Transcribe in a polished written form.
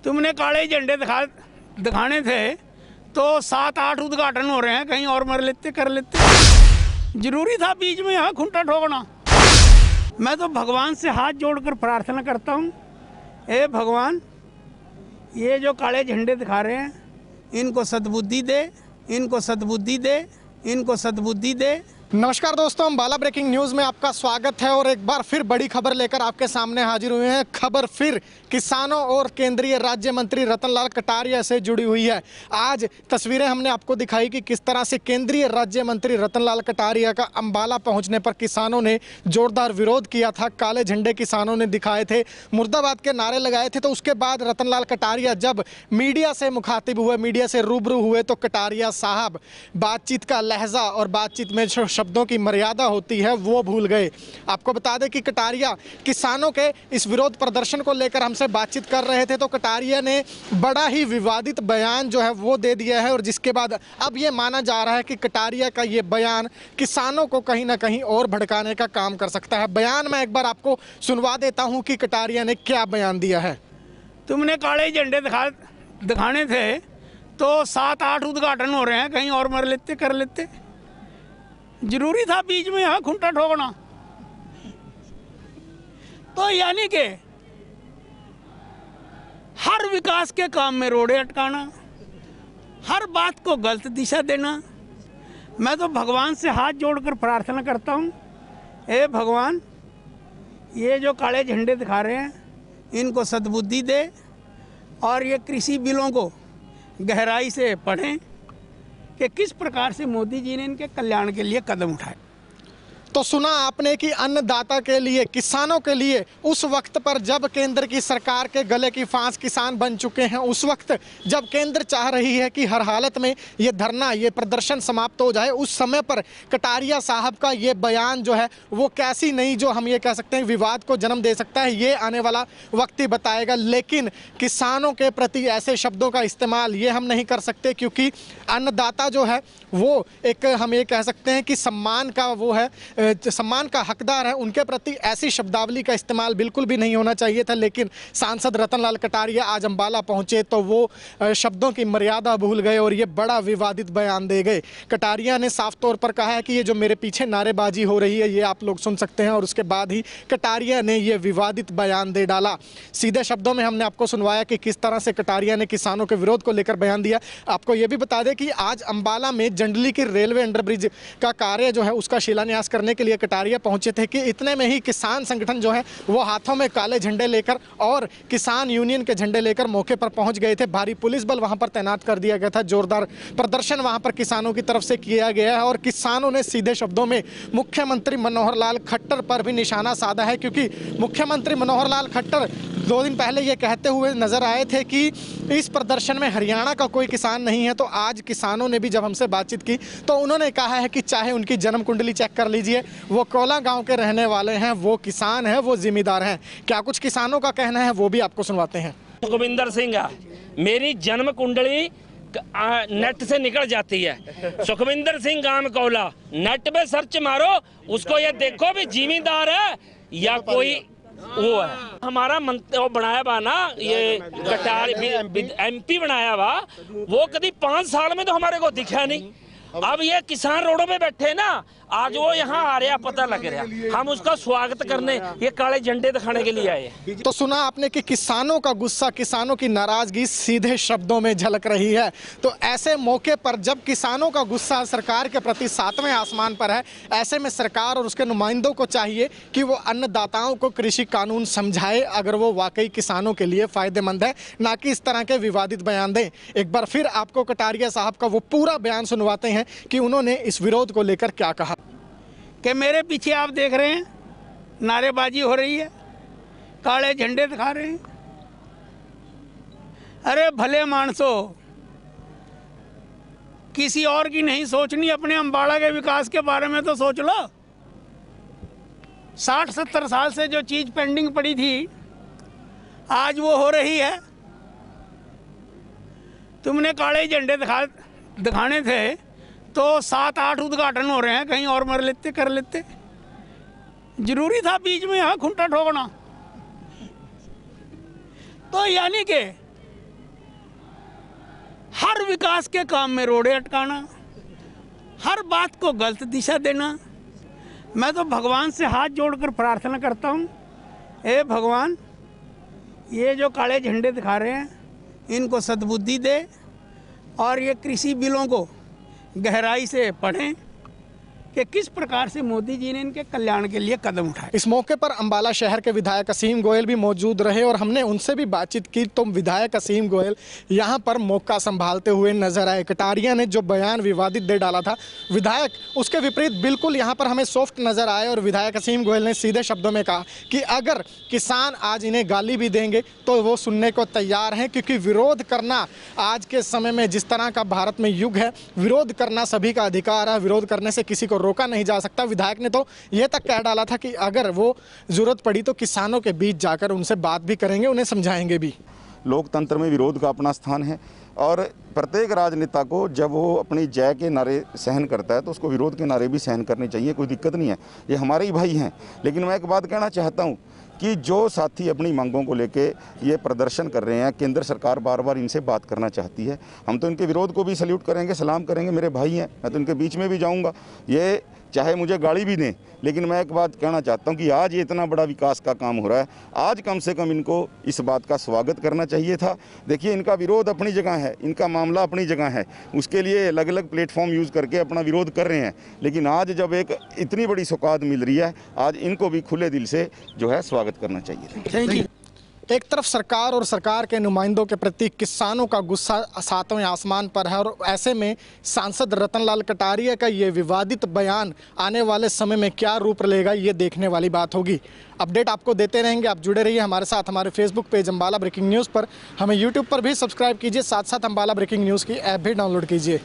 तुमने काले झंडे दिखाने थे तो 7-8 उद्घाटन हो रहे हैं, कहीं और कर लेते। जरूरी था बीच में यहाँ खूंटा ठोकना। मैं तो भगवान से हाथ जोड़कर प्रार्थना करता हूँ, हे भगवान, ये जो काले झंडे दिखा रहे हैं इनको सद्बुद्धि दे, इनको सद्बुद्धि दे, इनको सद्बुद्धि दे। नमस्कार दोस्तों, अम्बाला ब्रेकिंग न्यूज़ में आपका स्वागत है और एक बार फिर बड़ी खबर लेकर आपके सामने हाजिर हुए हैं। खबर फिर किसानों और केंद्रीय राज्य मंत्री रतनलाल कटारिया से जुड़ी हुई है। आज तस्वीरें हमने आपको दिखाई कि किस तरह से केंद्रीय राज्य मंत्री रतनलाल कटारिया का अम्बाला पहुंचने पर किसानों ने जोरदार विरोध किया था। काले झंडे किसानों ने दिखाए थे, मुर्दाबाद के नारे लगाए थे। तो उसके बाद रतनलाल कटारिया जब मीडिया से मुखातिब हुए, मीडिया से रूबरू हुए, तो कटारिया साहब बातचीत का लहजा और बातचीत में शब्दों की मर्यादा होती है वो भूल गए। आपको बता दें कि कटारिया किसानों के इस विरोध प्रदर्शन को लेकर हमसे बातचीत कर रहे थे, तो कटारिया ने बड़ा ही विवादित बयान जो है वो दे दिया है और जिसके बाद अब ये माना जा रहा है कि कटारिया का ये बयान किसानों को कहीं ना कहीं और भड़काने का काम कर सकता है। बयान मैं एक बार आपको सुनवा देता हूँ कि कटारिया ने क्या बयान दिया है। तुमने काले झंडे दिखाने थे तो 7-8 उद्घाटन हो रहे हैं, कहीं और कर लेते। जरूरी था बीच में यहाँ खूंटा ठोकना। तो यानी कि हर विकास के काम में रोड़े अटकाना, हर बात को गलत दिशा देना। मैं तो भगवान से हाथ जोड़कर प्रार्थना करता हूँ, हे भगवान, ये जो काले झंडे दिखा रहे हैं इनको सद्बुद्धि दे और ये कृषि बिलों को गहराई से पढ़ें कि किस प्रकार से मोदी जी ने इनके कल्याण के लिए कदम उठाए। तो सुना आपने कि अन्नदाता के लिए, किसानों के लिए उस वक्त पर जब केंद्र की सरकार के गले की फांस किसान बन चुके हैं, उस वक्त जब केंद्र चाह रही है कि हर हालत में ये धरना, ये प्रदर्शन समाप्त हो जाए, उस समय पर कटारिया साहब का ये बयान जो है वो कैसी नहीं, जो हम ये कह सकते हैं विवाद को जन्म दे सकता है, ये आने वाला वक्त ही बताएगा। लेकिन किसानों के प्रति ऐसे शब्दों का इस्तेमाल ये हम नहीं कर सकते, क्योंकि अन्नदाता जो है वो एक, हम ये कह सकते हैं कि सम्मान का वो है, सम्मान का हकदार है। उनके प्रति ऐसी शब्दावली का इस्तेमाल बिल्कुल भी नहीं होना चाहिए था। लेकिन सांसद रतनलाल कटारिया आज अम्बाला पहुंचे तो वो शब्दों की मर्यादा भूल गए और ये बड़ा विवादित बयान दे गए। कटारिया ने साफ तौर पर कहा है कि ये जो मेरे पीछे नारेबाजी हो रही है ये आप लोग सुन सकते हैं, और उसके बाद ही कटारिया ने ये विवादित बयान दे डाला। सीधे शब्दों में हमने आपको सुनवाया कि किस तरह से कटारिया ने किसानों के विरोध को लेकर बयान दिया। आपको ये भी बता दें कि आज अम्बाला में जंडली की रेलवे अंडरब्रिज का कार्य जो है उसका शिलान्यास करने के लिए कटारिया पहुंचे थे कि इतने में ही किसान संगठन जो है वो हाथों में काले झंडे लेकर और किसान यूनियन के झंडे लेकर मौके पर पहुंच गए थे। भारी पुलिस बल वहां पर तैनात कर दिया गया था। जोरदार प्रदर्शन वहां पर किसानों की तरफ से किया गया है और किसानों ने सीधे शब्दों में मुख्यमंत्री मनोहर लाल खट्टर पर भी निशाना साधा है, क्योंकि मुख्यमंत्री मनोहर लाल खट्टर 2 दिन पहले ये कहते हुए नजर आए थे कि इस प्रदर्शन में हरियाणा का कोई किसान नहीं है। तो आज किसानों ने भी जब हमसे बातचीत की तो उन्होंने कहा है कि चाहे उनकी जन्म कुंडली चेक कर लीजिए, वो कोला गांव के रहने वाले हैं, वो किसान हैं, वो जिम्मेदार हैं। क्या कुछ किसानों का कहना है वो भी आपको सुनवाते हैं। सुखविंदर सिंह है, मेरी जन्म कुंडली नेट से निकल जाती है। सुखविंदर सिंह गांव कोला, नेट पे सर्च मारो, उसको ये देखो भी जिम्मेदार है या कोई वो है। हमारा मंत्री बनाया हुआ ना, ये MP बनाया हुआ, वो कभी 5 साल में तो हमारे को दिखा नहीं। अब ये किसान रोडों पे बैठे ना, आज वो यहाँ आ रहा, पता लग रहा, हम उसका स्वागत करने ये काले झंडे दिखाने के लिए आए। तो सुना आपने कि किसानों का गुस्सा, किसानों की नाराजगी सीधे शब्दों में झलक रही है। तो ऐसे मौके पर जब किसानों का गुस्सा सरकार के प्रति 7वें आसमान पर है, ऐसे में सरकार और उसके नुमाइंदों को चाहिए कि वो अन्नदाताओं को कृषि कानून समझाए अगर वो वाकई किसानों के लिए फायदेमंद है, ना कि इस तरह के विवादित बयान दें। एक बार फिर आपको कटारिया साहब का वो पूरा बयान सुनवाते हैं कि उन्होंने इस विरोध को लेकर क्या कहा। कि मेरे पीछे आप देख रहे हैं नारेबाजी हो रही है, काले झंडे दिखा रहे हैं। अरे भले मानसो, किसी और की नहीं सोचनी, अपने अम्बाड़ा के विकास के बारे में तो सोच लो। 60-70 साल से जो चीज़ पेंडिंग पड़ी थी आज वो हो रही है। तुमने काले झंडे दिखाने थे तो 7-8 उद्घाटन हो रहे हैं, कहीं और कर लेते। जरूरी था बीच में यहाँ खूंटा ठोकना। तो यानी कि हर विकास के काम में रोड़े अटकाना, हर बात को गलत दिशा देना। मैं तो भगवान से हाथ जोड़कर प्रार्थना करता हूँ, हे भगवान, ये जो काले झंडे दिखा रहे हैं इनको सद्बुद्धि दे और ये कृषि बिलों को गहराई से पढ़ें कि किस प्रकार से मोदी जी ने इनके कल्याण के लिए कदम उठाए। इस मौके पर अंबाला शहर के विधायक असीम गोयल भी मौजूद रहे और हमने उनसे भी बातचीत की। तो विधायक असीम गोयल यहां पर मौका संभालते हुए नजर आए। कटारिया ने जो बयान विवादित दे डाला था विधायक, उसके विपरीत बिल्कुल यहां पर हमें सॉफ्ट नजर आए और विधायक असीम गोयल ने सीधे शब्दों में कहा कि अगर किसान आज इन्हें गाली भी देंगे तो वो सुनने को तैयार हैं, क्योंकि विरोध करना आज के समय में जिस तरह का भारत में युग है, विरोध करना सभी का अधिकार है, विरोध करने से किसी को रोका नहीं जा सकता। विधायक ने तो यह तक कह डाला था कि अगर वो जरूरत पड़ी तो किसानों के बीच जाकर उनसे बात भी करेंगे, उन्हें समझाएंगे भी। लोकतंत्र में विरोध का अपना स्थान है और प्रत्येक राजनेता को जब वो अपनी जय के नारे सहन करता है तो उसको विरोध के नारे भी सहन करने चाहिए, कोई दिक्कत नहीं है, ये हमारे ही भाई हैं। लेकिन मैं एक बात कहना चाहता हूँ कि जो साथी अपनी मांगों को लेके ये प्रदर्शन कर रहे हैं, केंद्र सरकार बार बार इनसे बात करना चाहती है। हम तो इनके विरोध को भी सल्यूट करेंगे, सलाम करेंगे, मेरे भाई हैं, मैं तो इनके बीच में भी जाऊंगा, ये चाहे मुझे गाड़ी भी दें। लेकिन मैं एक बात कहना चाहता हूं कि आज ये इतना बड़ा विकास का काम हो रहा है, आज कम से कम इनको इस बात का स्वागत करना चाहिए था। देखिए, इनका विरोध अपनी जगह है, इनका मामला अपनी जगह है, उसके लिए अलग अलग प्लेटफॉर्म यूज़ करके अपना विरोध कर रहे हैं। लेकिन आज जब एक इतनी बड़ी सौगात मिल रही है, आज इनको भी खुले दिल से जो है स्वागत करना चाहिए। Thank you. एक तरफ सरकार और सरकार के नुमाइंदों के प्रति किसानों का गुस्सा सातवें आसमान पर है और ऐसे में सांसद रतनलाल कटारिया का ये विवादित बयान आने वाले समय में क्या रूप लेगा, ये देखने वाली बात होगी। अपडेट आपको देते रहेंगे, आप जुड़े रहिए हमारे साथ। हमारे Facebook page Ambala breaking news पर, हमें यूट्यूब पर भी सब्सक्राइब कीजिए, साथ साथ अंबाला ब्रेकिंग न्यूज़ की ऐप भी डाउनलोड कीजिए।